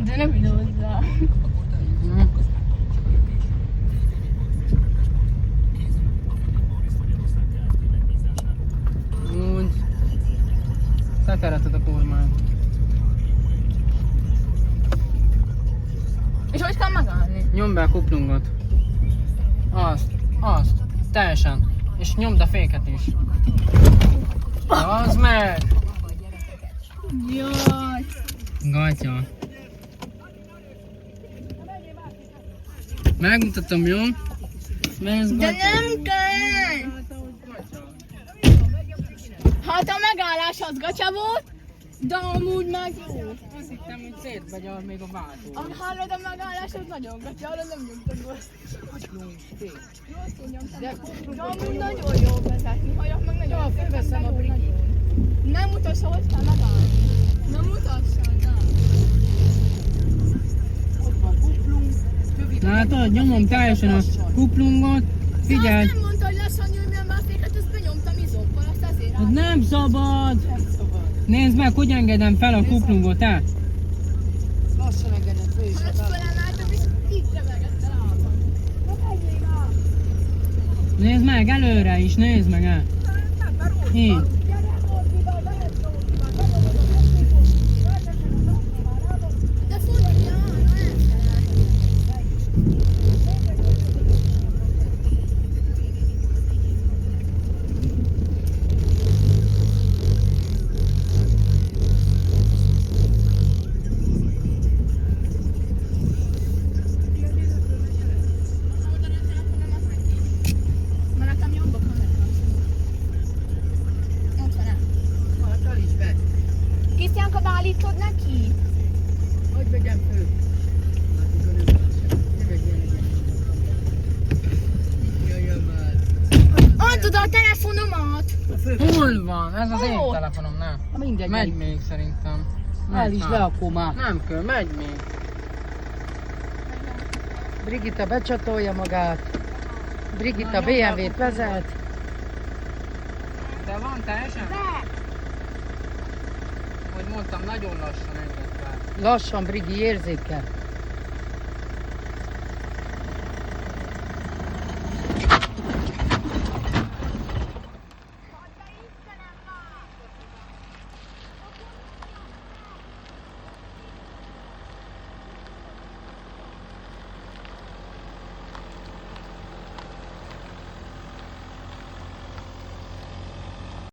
De nem videózzá. Úgy. Tekereted a kormányt. És hogy kell megállni? Nyomd be a kuplungot. Azt. Teljesen. És nyomd a féket is. Az meg! Jaj. Gatya. Megmutatom, jó? Mert ez De gatya. nem kell! Hát a megállás az gatya volt, de amúgy meg jó. Azt hittem, hogy szétbegyar még a váltó. Hallod, a megállás az nagyon gatya, arra nem nyomtad volt. De amúgy nagyon jó vezetni, hajak meg nagyon jó. Fölveszem a Brigit. Nem mutassa, hogy kell megállni. Nem mutassa, nem. Ott van kuplung. Látod, nyomom teljesen a kuplungot. Figyelj! Azt nem mondta, hogy lassan nyomjam be a féket, ezt benyomtam izókkal, azt ezért Hát nem szabad! Nem szabad. Nézd meg, hogy engedem fel a kuplungot, te! Lassan engedett föl is. Most fölemeltem, és így remegett a lábam. Nézd meg, előre is, nézd meg el! Így. De fordítja, mert nekem jobb a kamera. Ott van el. Hát, is be. Krisztiánka, beállítod neki? Hogy vegyem föl? Hát, akkor nem lássam. Ne vegyél legyen. Jöjjön már. Add a telefonomat! Hol van? Ez az én Ott. telefonom, nem? Mindegy. Megy még szerintem. Állíts már. le akkor már. Nem kell, megy még. Brigitta becsatolja magát. Brigitta Na, nyomd be BMW-t a vezet. De van teljesen? De! Hogy mondtam, nagyon lassan enged fel. Lassan, Brigi, érzékel.